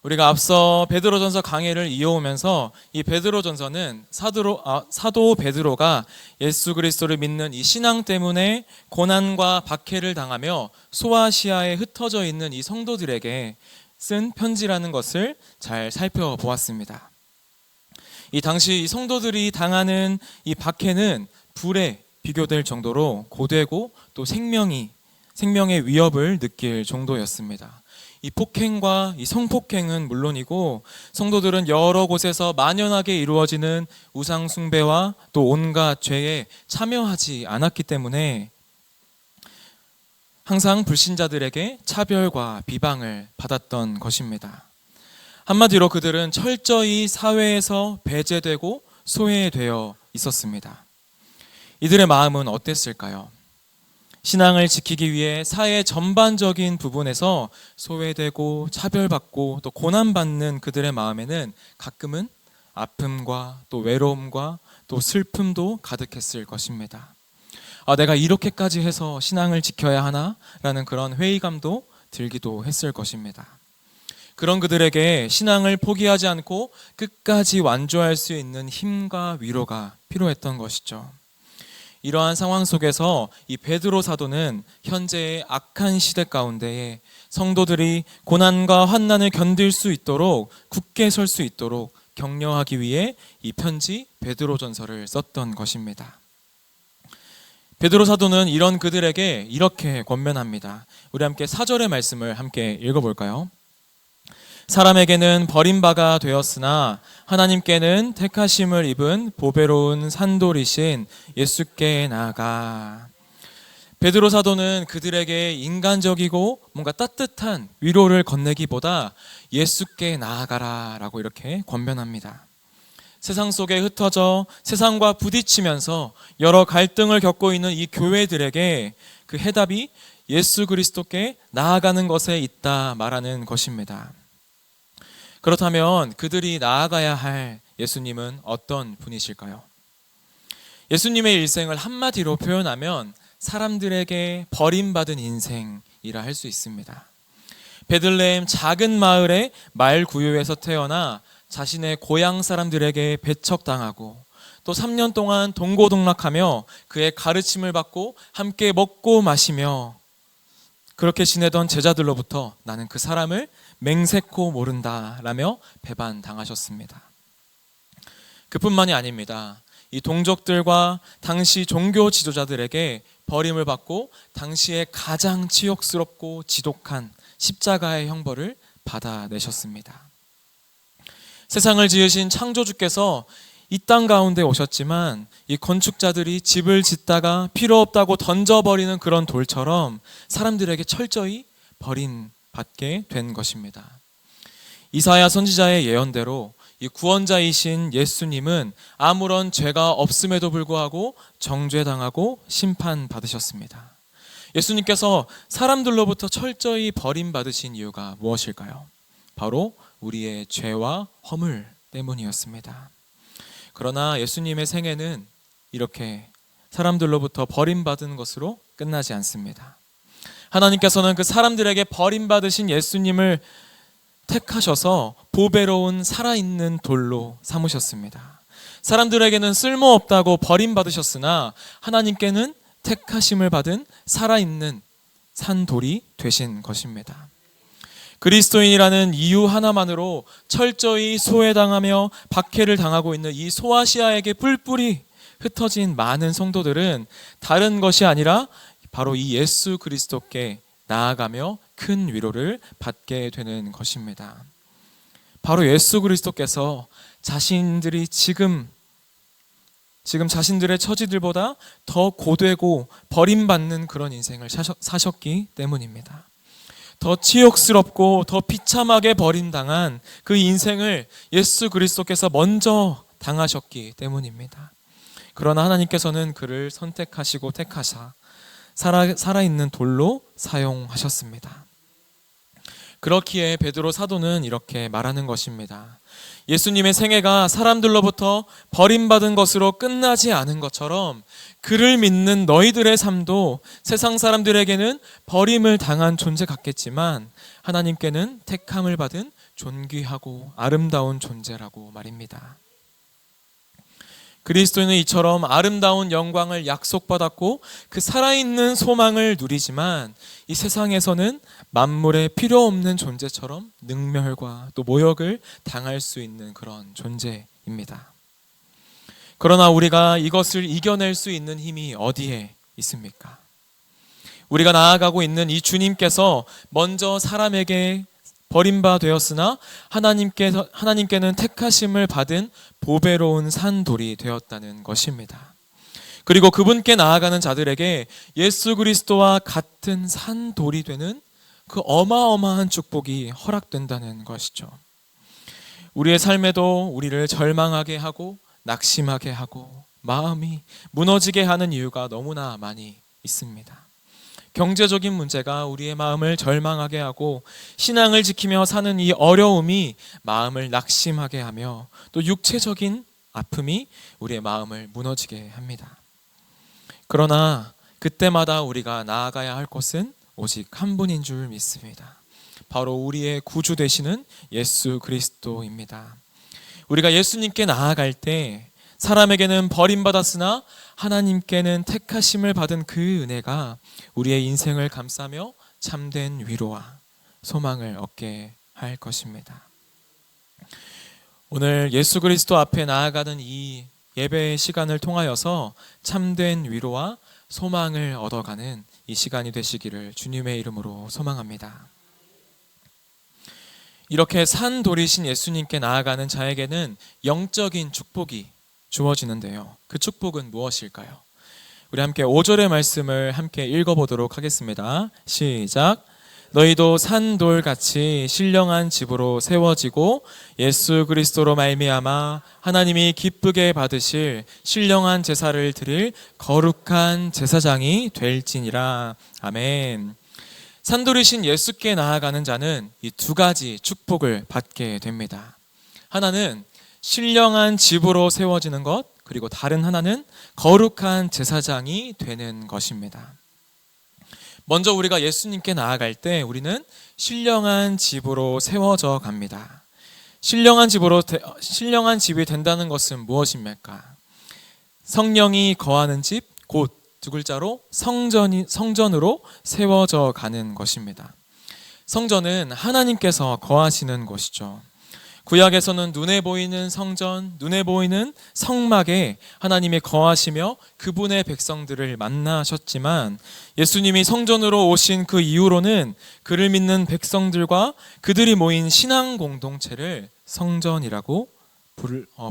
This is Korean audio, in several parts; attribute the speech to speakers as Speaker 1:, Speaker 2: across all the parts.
Speaker 1: 우리가 앞서 베드로전서 강해를 이어오면서 이 베드로전서는 사도 베드로가 예수 그리스도를 믿는 이 신앙 때문에 고난과 박해를 당하며 소아시아에 흩어져 있는 이 성도들에게 쓴 편지라는 것을 잘 살펴보았습니다. 이 당시 이 성도들이 당하는 이 박해는 불에 비교될 정도로 고되고 또 생명의 위협을 느낄 정도였습니다. 이 폭행과 이 성폭행은 물론이고 성도들은 여러 곳에서 만연하게 이루어지는 우상 숭배와 또 온갖 죄에 참여하지 않았기 때문에 항상 불신자들에게 차별과 비방을 받았던 것입니다. 한마디로 그들은 철저히 사회에서 배제되고 소외되어 있었습니다. 이들의 마음은 어땠을까요? 신앙을 지키기 위해 사회 전반적인 부분에서 소외되고 차별받고 또 고난받는 그들의 마음에는 가끔은 아픔과 또 외로움과 또 슬픔도 가득했을 것입니다. 내가 이렇게까지 해서 신앙을 지켜야 하나? 라는 그런 회의감도 들기도 했을 것입니다. 그런 그들에게 신앙을 포기하지 않고 끝까지 완주할 수 있는 힘과 위로가 필요했던 것이죠. 이러한 상황 속에서 이 베드로 사도는 현재의 악한 시대 가운데에 성도들이 고난과 환난을 견딜 수 있도록 굳게 설 수 있도록 격려하기 위해 이 편지 베드로전서를 썼던 것입니다. 베드로 사도는 이런 그들에게 이렇게 권면합니다. 우리 함께 4절의 말씀을 함께 읽어볼까요? 사람에게는 버림바가 되었으나 하나님께는 택하심을 입은 보배로운 산돌이신 예수께 나아가. 베드로 사도는 그들에게 인간적이고 뭔가 따뜻한 위로를 건네기보다 예수께 나아가라 라고 이렇게 권면합니다. 세상 속에 흩어져 세상과 부딪히면서 여러 갈등을 겪고 있는 이 교회들에게 그 해답이 예수 그리스도께 나아가는 것에 있다 말하는 것입니다. 그렇다면 그들이 나아가야 할 예수님은 어떤 분이실까요? 예수님의 일생을 한마디로 표현하면 사람들에게 버림받은 인생이라 할 수 있습니다. 베들레헴 작은 마을의 말구유에서 태어나 자신의 고향 사람들에게 배척당하고 또 3년 동안 동고동락하며 그의 가르침을 받고 함께 먹고 마시며 그렇게 지내던 제자들로부터 나는 그 사람을 맹세코 모른다 라며 배반당하셨습니다. 그뿐만이 아닙니다. 이 동족들과 당시 종교 지도자들에게 버림을 받고 당시에 가장 치욕스럽고 지독한 십자가의 형벌을 받아내셨습니다. 세상을 지으신 창조주께서 이 땅 가운데 오셨지만 이 건축자들이 집을 짓다가 필요 없다고 던져버리는 그런 돌처럼 사람들에게 철저히 버림받게 된 것입니다. 이사야 선지자의 예언대로 이 구원자이신 예수님은 아무런 죄가 없음에도 불구하고 정죄당하고 심판받으셨습니다. 예수님께서 사람들로부터 철저히 버림받으신 이유가 무엇일까요? 바로 우리의 죄와 허물 때문이었습니다. 그러나 예수님의 생애는 이렇게 사람들로부터 버림받은 것으로 끝나지 않습니다. 하나님께서는 그 사람들에게 버림받으신 예수님을 택하셔서 보배로운 살아있는 돌로 삼으셨습니다. 사람들에게는 쓸모없다고 버림받으셨으나 하나님께는 택하심을 받은 살아있는 산돌이 되신 것입니다. 그리스도인이라는 이유 하나만으로 철저히 소외당하며 박해를 당하고 있는 이 소아시아에게 뿔뿔이 흩어진 많은 성도들은 다른 것이 아니라 바로 이 예수 그리스도께 나아가며 큰 위로를 받게 되는 것입니다. 바로 예수 그리스도께서 자신들이 지금 자신들의 처지들보다 더 고되고 버림받는 그런 인생을 사셨기 때문입니다. 더 치욕스럽고 더 비참하게 버림당한 그 인생을 예수 그리스도께서 먼저 당하셨기 때문입니다. 그러나 하나님께서는 그를 선택하시고 택하사 살아있는 돌로 사용하셨습니다. 그렇기에 베드로 사도는 이렇게 말하는 것입니다. 예수님의 생애가 사람들로부터 버림받은 것으로 끝나지 않은 것처럼 그를 믿는 너희들의 삶도 세상 사람들에게는 버림을 당한 존재 같겠지만 하나님께는 택함을 받은 존귀하고 아름다운 존재라고 말입니다. 그리스도인은 이처럼 아름다운 영광을 약속받았고 그 살아있는 소망을 누리지만 이 세상에서는 만물에 필요 없는 존재처럼 능멸과 또 모욕을 당할 수 있는 그런 존재입니다. 그러나 우리가 이것을 이겨낼 수 있는 힘이 어디에 있습니까? 우리가 나아가고 있는 이 주님께서 먼저 사람에게 버림받았으나 하나님께는 택하심을 받은 보배로운 산돌이 되었다는 것입니다. 그리고 그분께 나아가는 자들에게 예수 그리스도와 같은 산돌이 되는 그 어마어마한 축복이 허락된다는 것이죠. 우리의 삶에도 우리를 절망하게 하고 낙심하게 하고 마음이 무너지게 하는 이유가 너무나 많이 있습니다. 경제적인 문제가 우리의 마음을 절망하게 하고 신앙을 지키며 사는 이 어려움이 마음을 낙심하게 하며 또 육체적인 아픔이 우리의 마음을 무너지게 합니다. 그러나 그때마다 우리가 나아가야 할 것은 오직 한 분인 줄 믿습니다. 바로 우리의 구주 되시는 예수 그리스도입니다. 우리가 예수님께 나아갈 때 사람에게는 버림받았으나 하나님께는 택하심을 받은 그 은혜가 우리의 인생을 감싸며 참된 위로와 소망을 얻게 할 것입니다. 오늘 예수 그리스도 앞에 나아가는 이 예배의 시간을 통하여서 참된 위로와 소망을 얻어가는 이 시간이 되시기를 주님의 이름으로 소망합니다. 이렇게 산돌이신 예수님께 나아가는 자에게는 영적인 축복이 주어지는데요. 그 축복은 무엇일까요? 우리 함께 5절의 말씀을 함께 읽어보도록 하겠습니다. 시작. 너희도 산돌같이 신령한 집으로 세워지고 예수 그리스도로 말미암아 하나님이 기쁘게 받으실 신령한 제사를 드릴 거룩한 제사장이 될지니라. 아멘. 산돌이신 예수께 나아가는 자는 이 두 가지 축복을 받게 됩니다. 하나는 신령한 집으로 세워지는 것, 그리고 다른 하나는 거룩한 제사장이 되는 것입니다. 먼저 우리가 예수님께 나아갈 때 우리는 신령한 집으로 세워져 갑니다. 신령한 집이 된다는 것은 무엇입니까? 성령이 거하는 집, 곧 두 글자로 성전으로 세워져 가는 것입니다. 성전은 하나님께서 거하시는 곳이죠. 구약에서는 눈에 보이는 성전, 눈에 보이는 성막에 하나님이 거하시며 그분의 백성들을 만나셨지만 예수님이 성전으로 오신 그 이후로는 그를 믿는 백성들과 그들이 모인 신앙 공동체를 성전이라고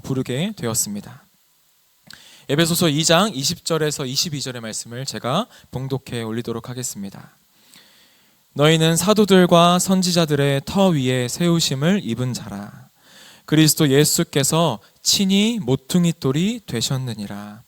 Speaker 1: 부르게 되었습니다. 에베소서 2장 20절에서 22절의 말씀을 제가 봉독해 올리도록 하겠습니다. 너희는 사도들과 선지자들의 터 위에 세우심을 입은 자라. 그리스도 예수께서 친히 모퉁이돌이 되셨느니라.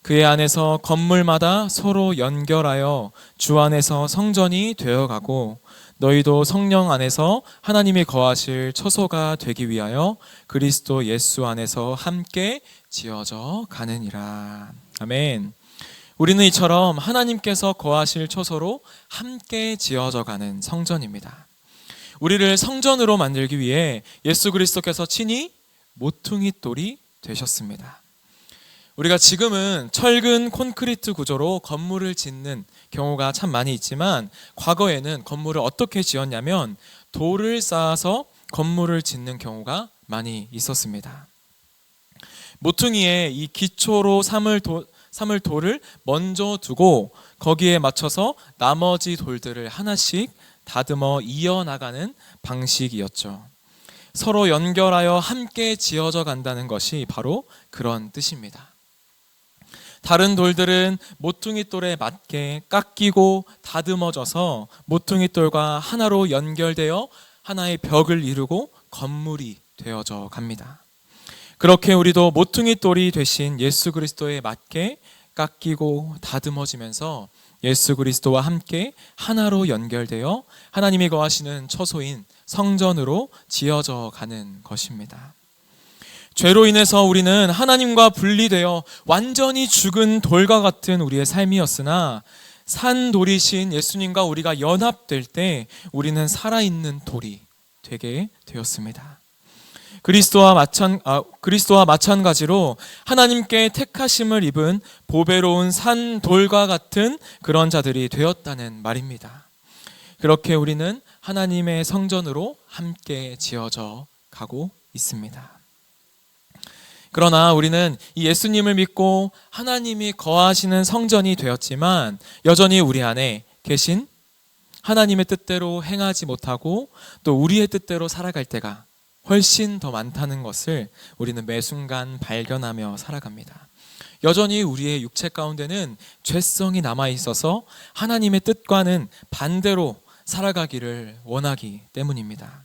Speaker 1: 그의 안에서 건물마다 서로 연결하여 주 안에서 성전이 되어가고 너희도 성령 안에서 하나님이 거하실 처소가 되기 위하여 그리스도 예수 안에서 함께 지어져 가느니라. 아멘. 우리는 이처럼 하나님께서 거하실 처소로 함께 지어져 가는 성전입니다. 우리를 성전으로 만들기 위해 예수 그리스도께서 친히 모퉁이돌이 되셨습니다. 우리가 지금은 철근 콘크리트 구조로 건물을 짓는 경우가 참 많이 있지만 과거에는 건물을 어떻게 지었냐면 돌을 쌓아서 건물을 짓는 경우가 많이 있었습니다. 모퉁이에 이 기초로 삼을 돌을 먼저 두고 거기에 맞춰서 나머지 돌들을 하나씩 다듬어 이어나가는 방식이었죠. 서로 연결하여 함께 지어져 간다는 것이 바로 그런 뜻입니다. 다른 돌들은 모퉁이돌에 맞게 깎이고 다듬어져서 모퉁이돌과 하나로 연결되어 하나의 벽을 이루고 건물이 되어져 갑니다. 그렇게 우리도 모퉁이돌이 되신 예수 그리스도에 맞게 깎이고 다듬어지면서 예수 그리스도와 함께 하나로 연결되어 하나님이 거하시는 처소인 성전으로 지어져 가는 것입니다. 죄로 인해서 우리는 하나님과 분리되어 완전히 죽은 돌과 같은 우리의 삶이었으나 산돌이신 예수님과 우리가 연합될 때 우리는 살아있는 돌이 되게 되었습니다. 그리스도와 마찬가지로 하나님께 택하심을 입은 보배로운 산돌과 같은 그런 자들이 되었다는 말입니다. 그렇게 우리는 하나님의 성전으로 함께 지어져 가고 있습니다. 그러나 우리는 이 예수님을 믿고 하나님이 거하시는 성전이 되었지만 여전히 우리 안에 계신 하나님의 뜻대로 행하지 못하고 또 우리의 뜻대로 살아갈 때가 훨씬 더 많다는 것을 우리는 매 순간 발견하며 살아갑니다. 여전히 우리의 육체 가운데는 죄성이 남아 있어서 하나님의 뜻과는 반대로 살아가기를 원하기 때문입니다.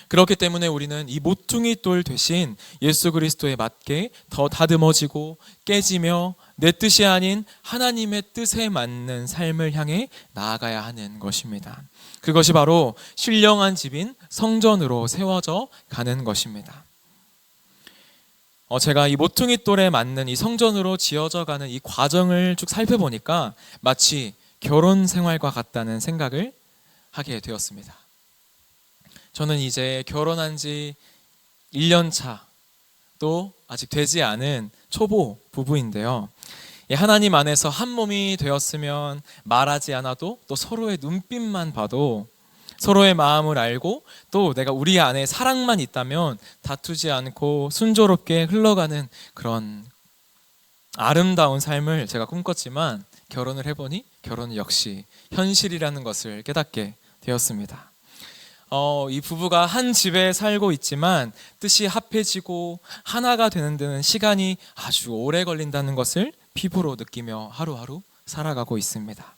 Speaker 1: 그렇기 때문에 우리는 이 모퉁이 돌 대신 예수 그리스도에 맞게 더 다듬어지고 깨지며 내 뜻이 아닌 하나님의 뜻에 맞는 삶을 향해 나아가야 하는 것입니다. 그것이 바로 신령한 집인 성전으로 세워져 가는 것입니다. 제가 이 모퉁이 돌에 맞는 이 성전으로 지어져 가는 이 과정을 쭉 살펴보니까 마치 결혼 생활과 같다는 생각을 하게 되었습니다. 저는 이제 결혼한 지 1년 차, 또 아직 되지 않은 초보 부부인데요. 하나님 안에서 한 몸이 되었으면 말하지 않아도 또 서로의 눈빛만 봐도 서로의 마음을 알고 또 내가 우리 안에 사랑만 있다면 다투지 않고 순조롭게 흘러가는 그런 아름다운 삶을 제가 꿈꿨지만 결혼을 해보니 결혼은 역시 현실이라는 것을 깨닫게 되었습니다. 이 부부가 한 집에 살고 있지만 뜻이 합해지고 하나가 되는 데는 시간이 아주 오래 걸린다는 것을 피부로 느끼며 하루하루 살아가고 있습니다.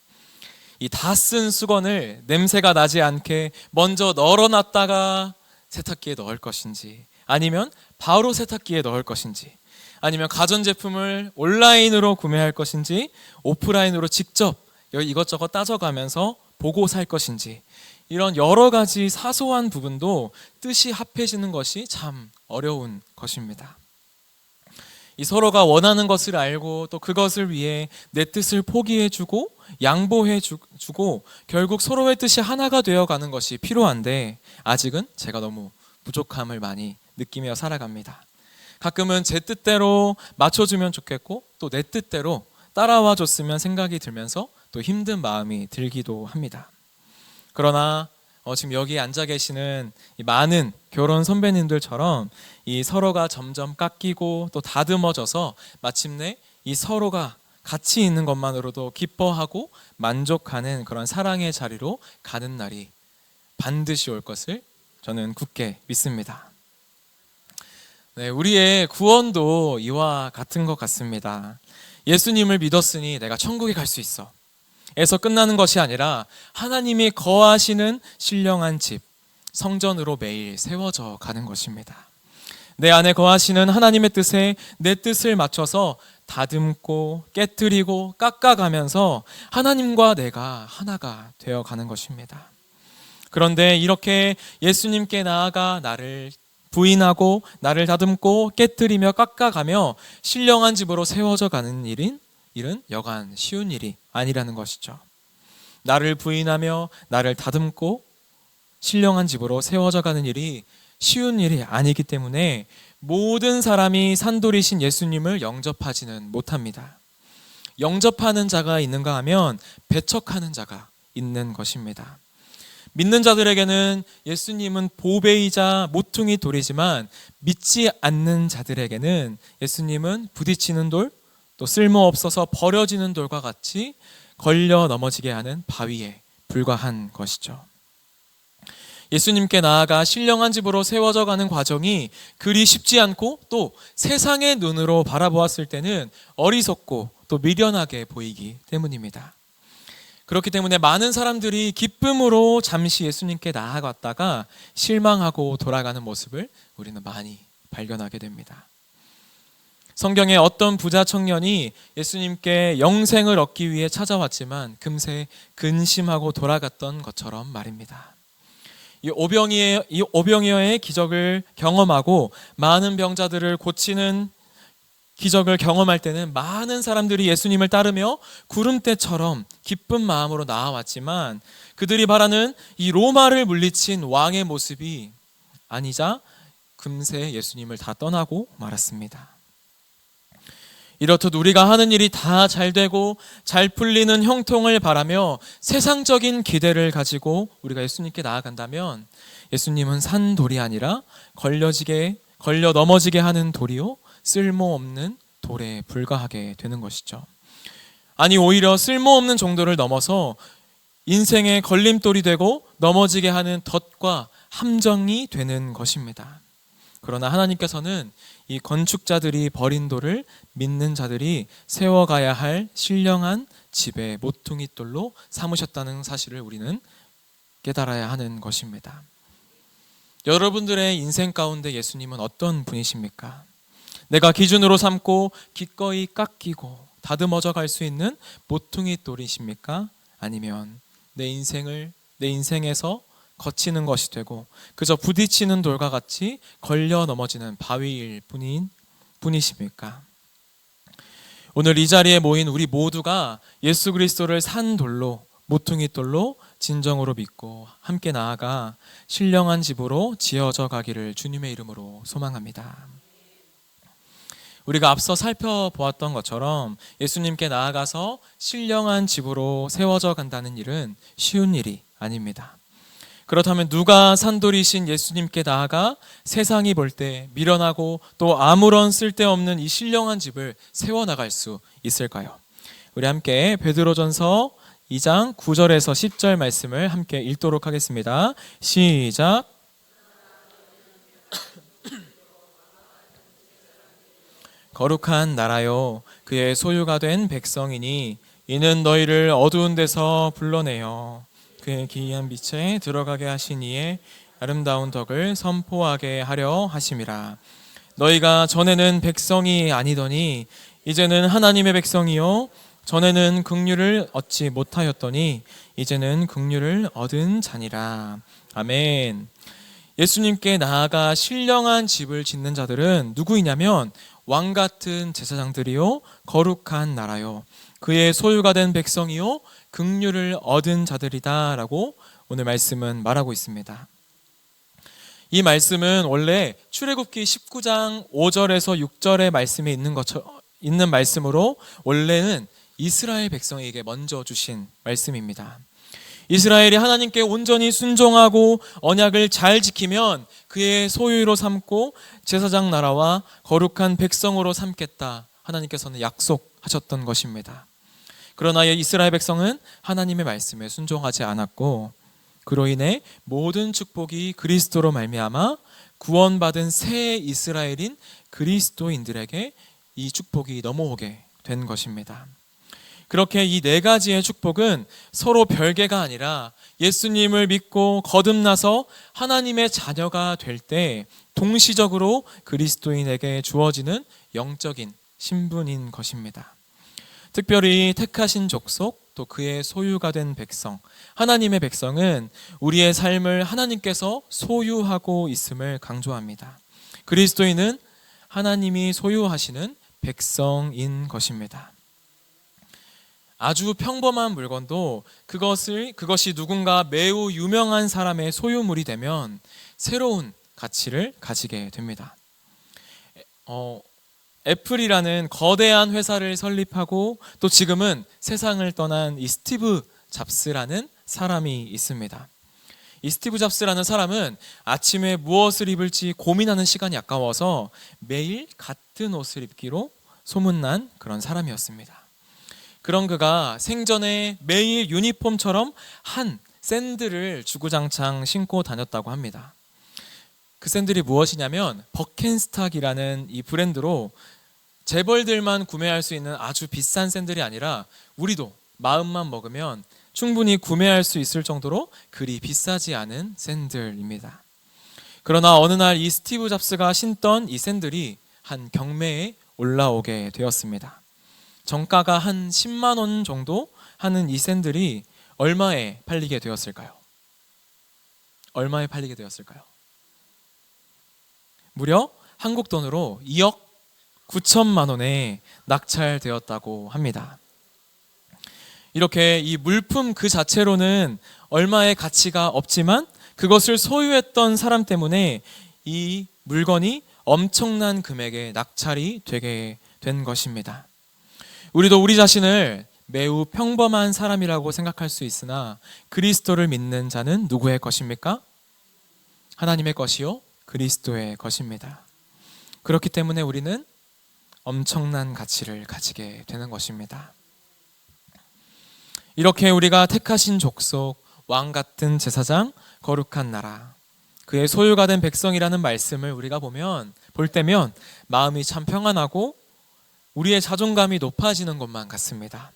Speaker 1: 이 다 쓴 수건을 냄새가 나지 않게 먼저 널어놨다가 세탁기에 넣을 것인지, 아니면 바로 세탁기에 넣을 것인지, 아니면 가전제품을 온라인으로 구매할 것인지 오프라인으로 직접 이것저것 따져가면서 보고 살 것인지, 이런 여러 가지 사소한 부분도 뜻이 합해지는 것이 참 어려운 것입니다. 이 서로가 원하는 것을 알고 또 그것을 위해 내 뜻을 포기해주고 양보해주고 결국 서로의 뜻이 하나가 되어가는 것이 필요한데 아직은 제가 너무 부족함을 많이 느끼며 살아갑니다. 가끔은 제 뜻대로 맞춰주면 좋겠고 또 내 뜻대로 따라와 줬으면 생각이 들면서 또 힘든 마음이 들기도 합니다. 그러나 지금 여기 앉아 계시는 이 많은 결혼 선배님들처럼 이 서로가 점점 깎이고 또 다듬어져서 마침내 이 서로가 같이 있는 것만으로도 기뻐하고 만족하는 그런 사랑의 자리로 가는 날이 반드시 올 것을 저는 굳게 믿습니다. 네, 우리의 구원도 이와 같은 것 같습니다. 예수님을 믿었으니 내가 천국에 갈 수 있어 에서 끝나는 것이 아니라 하나님이 거하시는 신령한 집, 성전으로 매일 세워져 가는 것입니다. 내 안에 거하시는 하나님의 뜻에 내 뜻을 맞춰서 다듬고 깨뜨리고 깎아가면서 하나님과 내가 하나가 되어 가는 것입니다. 그런데 이렇게 예수님께 나아가 나를 부인하고 나를 다듬고 깨뜨리며 깎아가며 신령한 집으로 세워져 가는 일은 여간 쉬운 일이 아니라는 것이죠. 나를 부인하며 나를 다듬고 신령한 집으로 세워져 가는 일이 쉬운 일이 아니기 때문에 모든 사람이 산돌이신 예수님을 영접하지는 못합니다. 영접하는 자가 있는가 하면 배척하는 자가 있는 것입니다. 믿는 자들에게는 예수님은 보배이자 모퉁이 돌이지만 믿지 않는 자들에게는 예수님은 부딪히는 돌, 또 쓸모없어서 버려지는 돌과 같이 걸려 넘어지게 하는 바위에 불과한 것이죠. 예수님께 나아가 신령한 집으로 세워져 가는 과정이 그리 쉽지 않고 또 세상의 눈으로 바라보았을 때는 어리석고 또 미련하게 보이기 때문입니다. 그렇기 때문에 많은 사람들이 기쁨으로 잠시 예수님께 나아갔다가 실망하고 돌아가는 모습을 우리는 많이 발견하게 됩니다. 성경에 어떤 부자 청년이 예수님께 영생을 얻기 위해 찾아왔지만 금세 근심하고 돌아갔던 것처럼 말입니다. 이 오병이어의 기적을 경험하고 많은 병자들을 고치는 기적을 경험할 때는 많은 사람들이 예수님을 따르며 구름대처럼 기쁜 마음으로 나아왔지만 그들이 바라는 이 로마를 물리친 왕의 모습이 아니자 금세 예수님을 다 떠나고 말았습니다. 이렇듯 우리가 하는 일이 다 잘 되고 잘 풀리는 형통을 바라며 세상적인 기대를 가지고 우리가 예수님께 나아간다면 예수님은 산 돌이 아니라 걸려 넘어지게 하는 돌이요 쓸모없는 돌에 불과하게 되는 것이죠. 아니 오히려 쓸모없는 정도를 넘어서 인생의 걸림돌이 되고 넘어지게 하는 덫과 함정이 되는 것입니다. 그러나 하나님께서는 이 건축자들이 버린 돌을 믿는 자들이 세워가야 할 신령한 집의 모퉁이 돌로 삼으셨다는 사실을 우리는 깨달아야 하는 것입니다. 여러분들의 인생 가운데 예수님은 어떤 분이십니까? 내가 기준으로 삼고 기꺼이 깎이고 다듬어져 갈 수 있는 모퉁이 돌이십니까? 아니면 내 인생에서 거치는 것이 되고 그저 부딪히는 돌과 같이 걸려 넘어지는 바위일 분이십니까? 오늘 이 자리에 모인 우리 모두가 예수 그리스도를 산 돌로 모퉁이 돌로 진정으로 믿고 함께 나아가 신령한 집으로 지어져 가기를 주님의 이름으로 소망합니다. 우리가 앞서 살펴보았던 것처럼 예수님께 나아가서 신령한 집으로 세워져 간다는 일은 쉬운 일이 아닙니다. 그렇다면 누가 산돌이신 예수님께 나아가 세상이 볼 때 미련하고 또 아무런 쓸데없는 이 신령한 집을 세워나갈 수 있을까요? 우리 함께 베드로전서 2장 9절에서 10절 말씀을 함께 읽도록 하겠습니다. 시작. 거룩한 나라요 그의 소유가 된 백성이니 이는 너희를 어두운 데서 불러내어 그의 기이한 빛에 들어가게 하신 이의 아름다운 덕을 선포하게 하려 하심이라. 너희가 전에는 백성이 아니더니 이제는 하나님의 백성이요 전에는 긍휼을 얻지 못하였더니 이제는 긍휼을 얻은 자니라. 아멘. 예수님께 나아가 신령한 집을 짓는 자들은 누구이냐면 왕 같은 제사장들이요 거룩한 나라요 그의 소유가 된 백성이요 긍휼을 얻은 자들이다 라고 오늘 말씀은 말하고 있습니다. 이 말씀은 원래 출애굽기 19장 5절에서 6절의 말씀에 있는 말씀으로 원래는 이스라엘 백성에게 먼저 주신 말씀입니다. 이스라엘이 하나님께 온전히 순종하고 언약을 잘 지키면 그의 소유로 삼고 제사장 나라와 거룩한 백성으로 삼겠다 하나님께서는 약속하셨던 것입니다. 그러나 이스라엘 백성은 하나님의 말씀에 순종하지 않았고 그로 인해 모든 축복이 그리스도로 말미암아 구원받은 새 이스라엘인 그리스도인들에게 이 축복이 넘어오게 된 것입니다. 그렇게 이 네 가지의 축복은 서로 별개가 아니라 예수님을 믿고 거듭나서 하나님의 자녀가 될 때 동시적으로 그리스도인에게 주어지는 영적인 신분인 것입니다. 특별히 택하신 족속 또 그의 소유가 된 백성, 하나님의 백성은 우리의 삶을 하나님께서 소유하고 있음을 강조합니다. 그리스도인은 하나님이 소유하시는 백성인 것입니다. 아주 평범한 물건도 그것이 누군가 매우 유명한 사람의 소유물이 되면 새로운 가치를 가지게 됩니다. 애플이라는 거대한 회사를 설립하고 또 지금은 세상을 떠난 이 스티브 잡스라는 사람이 있습니다. 이 스티브 잡스라는 사람은 아침에 무엇을 입을지 고민하는 시간이 아까워서 매일 같은 옷을 입기로 소문난 그런 사람이었습니다. 그런 그가 생전에 매일 유니폼처럼 한 샌들을 주구장창 신고 다녔다고 합니다. 그 샌들이 무엇이냐면 버켄스탁이라는 이 브랜드로 재벌들만 구매할 수 있는 아주 비싼 샌들이 아니라 우리도 마음만 먹으면 충분히 구매할 수 있을 정도로 그리 비싸지 않은 샌들입니다. 그러나 어느 날 이 스티브 잡스가 신던 이 샌들이 한 경매에 올라오게 되었습니다. 정가가 한 10만 원 정도 하는 이 샌들이 얼마에 팔리게 되었을까요? 얼마에 팔리게 되었을까요? 무려 한국 돈으로 2억 9천만 원에 낙찰되었다고 합니다. 이렇게 이 물품 그 자체로는 얼마의 가치가 없지만 그것을 소유했던 사람 때문에 이 물건이 엄청난 금액의 낙찰이 되게 된 것입니다. 우리도 우리 자신을 매우 평범한 사람이라고 생각할 수 있으나 그리스도를 믿는 자는 누구의 것입니까? 하나님의 것이요 그리스도의 것입니다. 그렇기 때문에 우리는 엄청난 가치를 가지게 되는 것입니다. 이렇게 우리가 택하신 족속, 왕 같은 제사장, 거룩한 나라, 그의 소유가 된 백성이라는 말씀을 우리가 볼 때면 마음이 참 평안하고 우리의 자존감이 높아지는 것만 같습니다.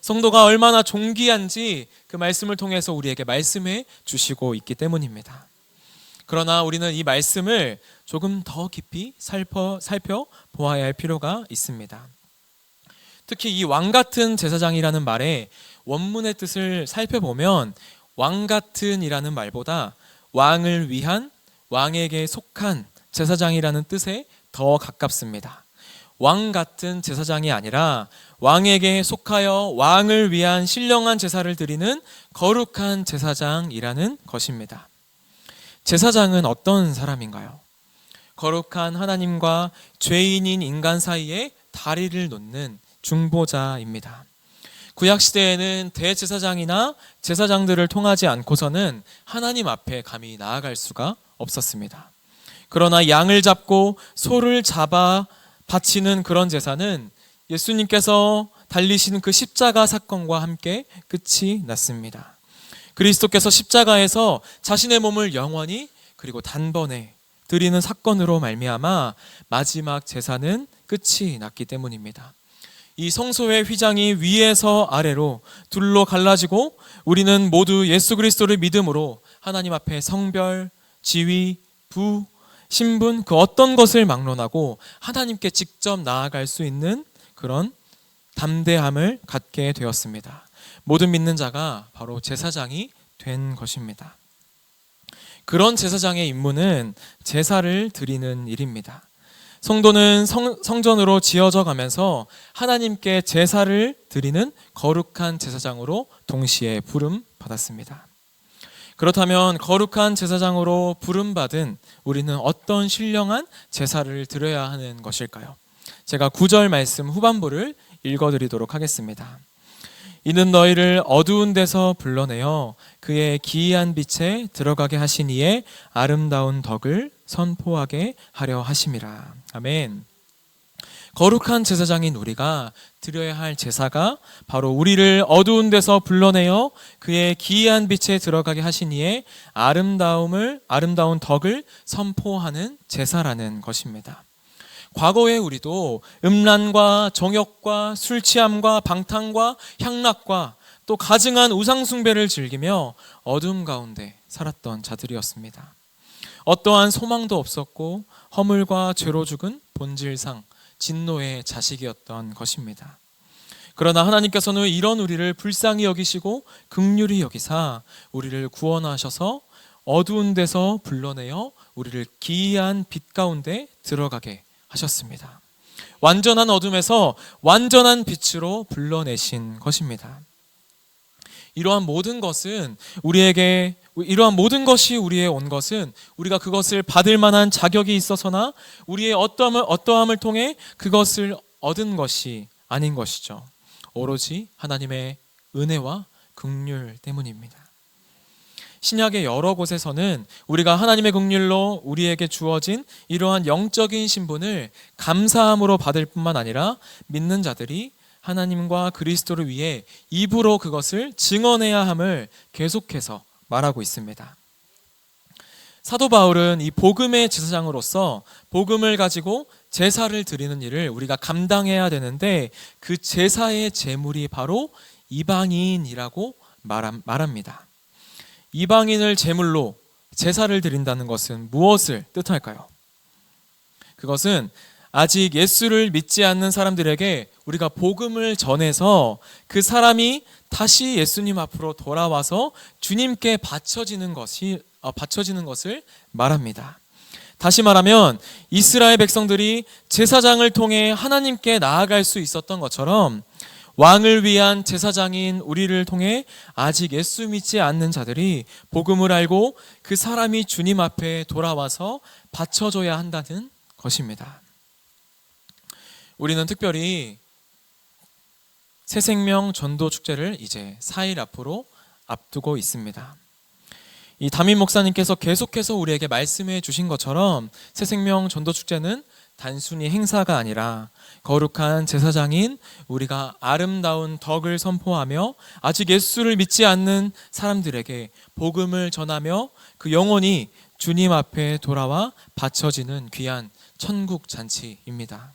Speaker 1: 성도가 얼마나 존귀한지 그 말씀을 통해서 우리에게 말씀해 주시고 있기 때문입니다. 그러나 우리는 이 말씀을 조금 더 깊이 살펴보아야 할 필요가 있습니다. 특히 이 왕 같은 제사장이라는 말의 원문의 뜻을 살펴보면 왕 같은 이라는 말보다 왕을 위한, 왕에게 속한 제사장이라는 뜻에 더 가깝습니다. 왕 같은 제사장이 아니라 왕에게 속하여 왕을 위한 신령한 제사를 드리는 거룩한 제사장이라는 것입니다. 제사장은 어떤 사람인가요? 거룩한 하나님과 죄인인 인간 사이에 다리를 놓는 중보자입니다. 구약시대에는 대제사장이나 제사장들을 통하지 않고서는 하나님 앞에 감히 나아갈 수가 없었습니다. 그러나 양을 잡고 소를 잡아 바치는 그런 제사는 예수님께서 달리신 그 십자가 사건과 함께 끝이 났습니다. 그리스도께서 십자가에서 자신의 몸을 영원히 그리고 단번에 드리는 사건으로 말미암아 마지막 제사는 끝이 났기 때문입니다. 이 성소의 휘장이 위에서 아래로 둘로 갈라지고 우리는 모두 예수 그리스도를 믿음으로 하나님 앞에 성별, 지위, 부, 신분 그 어떤 것을 막론하고 하나님께 직접 나아갈 수 있는 그런 담대함을 갖게 되었습니다. 모든 믿는 자가 바로 제사장이 된 것입니다. 그런 제사장의 임무는 제사를 드리는 일입니다. 성도는 성전으로 지어져 가면서 하나님께 제사를 드리는 거룩한 제사장으로 동시에 부름 받았습니다. 그렇다면 거룩한 제사장으로 부름받은 우리는 어떤 신령한 제사를 드려야 하는 것일까요? 제가 9절 말씀 후반부를 읽어드리도록 하겠습니다. 이는 너희를 어두운 데서 불러내어 그의 기이한 빛에 들어가게 하신 이의 아름다운 덕을 선포하게 하려 하심이라. 아멘. 거룩한 제사장인 우리가 드려야 할 제사가 바로 우리를 어두운 데서 불러내어 그의 기이한 빛에 들어가게 하신 이의 아름다운 덕을 선포하는 제사라는 것입니다. 과거에 우리도 음란과 정욕과 술 취함과 방탕과 향락과 또 가증한 우상 숭배를 즐기며 어둠 가운데 살았던 자들이었습니다. 어떠한 소망도 없었고 허물과 죄로 죽은 본질상 진노의 자식이었던 것입니다. 그러나 하나님께서는 이런 우리를 불쌍히 여기시고 긍휼히 여기사 우리를 구원하셔서 어두운 데서 불러내어 우리를 기이한 빛 가운데 들어가게 하셨습니다. 완전한 어둠에서 완전한 빛으로 불러내신 것입니다. 이러한 모든 것이 우리에 온 것은 우리가 그것을 받을 만한 자격이 있어서나 우리의 어떠함을 통해 그것을 얻은 것이 아닌 것이죠. 오로지 하나님의 은혜와 긍휼 때문입니다. 신약의 여러 곳에서는 우리가 하나님의 긍휼로 우리에게 주어진 이러한 영적인 신분을 감사함으로 받을 뿐만 아니라 믿는 자들이 하나님과 그리스도를 위해 입으로 그것을 증언해야 함을 계속해서 말하고 있습니다. 사도 바울은 이 복음의 제사장으로서 복음을 가지고 제사를 드리는 일을 우리가 감당해야 되는데 그 제사의 제물이 바로 이방인이라고 말합니다. 이방인을 제물로 제사를 드린다는 것은 무엇을 뜻할까요? 그것은 아직 예수를 믿지 않는 사람들에게 우리가 복음을 전해서 그 사람이 다시 예수님 앞으로 돌아와서 주님께 바쳐지는 것을 말합니다. 다시 말하면 이스라엘 백성들이 제사장을 통해 하나님께 나아갈 수 있었던 것처럼 왕을 위한 제사장인 우리를 통해 아직 예수 믿지 않는 자들이 복음을 알고 그 사람이 주님 앞에 돌아와서 바쳐줘야 한다는 것입니다. 우리는 특별히 새생명 전도 축제를 이제 4일 앞두고 있습니다. 이 담임 목사님께서 계속해서 우리에게 말씀해 주신 것처럼 새생명 전도 축제는 단순히 행사가 아니라 거룩한 제사장인 우리가 아름다운 덕을 선포하며 아직 예수를 믿지 않는 사람들에게 복음을 전하며 그 영혼이 주님 앞에 돌아와 바쳐지는 귀한 천국 잔치입니다.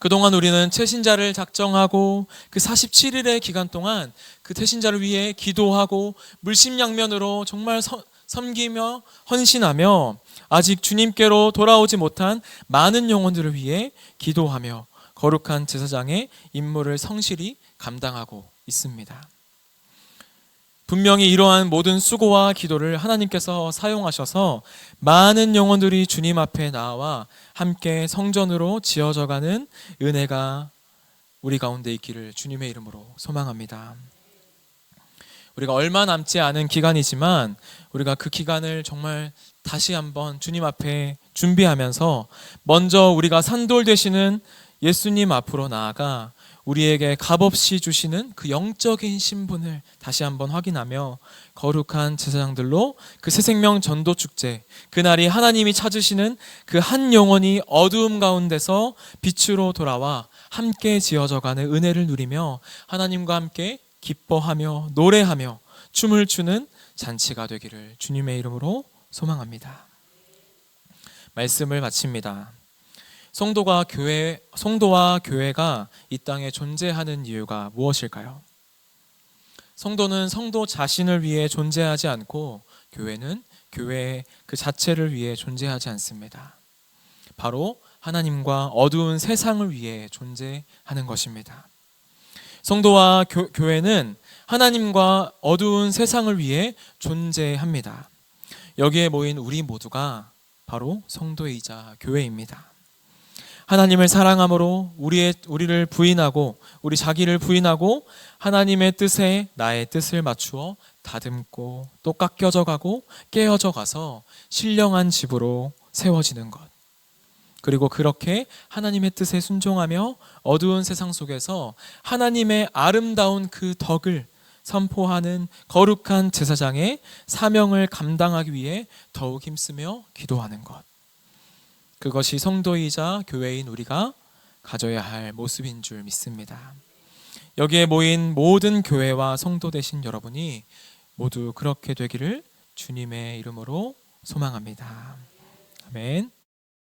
Speaker 1: 그동안 우리는 채신자를 작정하고 그 47일의 기간 동안 그 채신자를 위해 기도하고 물심양면으로 정말 섬기며 헌신하며 아직 주님께로 돌아오지 못한 많은 영혼들을 위해 기도하며 거룩한 제사장의 임무를 성실히 감당하고 있습니다. 분명히 이러한 모든 수고와 기도를 하나님께서 사용하셔서 많은 영혼들이 주님 앞에 나와 함께 성전으로 지어져가는 은혜가 우리 가운데 있기를 주님의 이름으로 소망합니다. 우리가 얼마 남지 않은 기간이지만 우리가 그 기간을 정말 다시 한번 주님 앞에 준비하면서 먼저 우리가 산돌 되시는 예수님 앞으로 나아가 우리에게 값없이 주시는 그 영적인 신분을 다시 한번 확인하며 거룩한 제사장들로 그 새생명 전도 축제, 그날이 하나님이 찾으시는 그 한 영혼이 어두움 가운데서 빛으로 돌아와 함께 지어져가는 은혜를 누리며 하나님과 함께 기뻐하며 노래하며 춤을 추는 잔치가 되기를 주님의 이름으로 소망합니다. 말씀을 마칩니다. 성도와 교회가 이 땅에 존재하는 이유가 무엇일까요? 성도는 성도 자신을 위해 존재하지 않고 교회는 교회 그 자체를 위해 존재하지 않습니다. 바로 하나님과 어두운 세상을 위해 존재하는 것입니다. 성도와 교회는 하나님과 어두운 세상을 위해 존재합니다. 여기에 모인 우리 모두가 바로 성도이자 교회입니다. 하나님을 사랑함으로 우리를 부인하고 우리 자기를 부인하고 하나님의 뜻에 나의 뜻을 맞추어 다듬고 또 깎여져 가고 깨어져 가서 신령한 집으로 세워지는 것. 그리고 그렇게 하나님의 뜻에 순종하며 어두운 세상 속에서 하나님의 아름다운 그 덕을 선포하는 거룩한 제사장의 사명을 감당하기 위해 더욱 힘쓰며 기도하는 것. 그것이 성도이자 교회인 우리가 가져야 할 모습인 줄 믿습니다. 여기에 모인 모든 교회와 성도 되신 여러분이 모두 그렇게 되기를 주님의 이름으로 소망합니다. 아멘.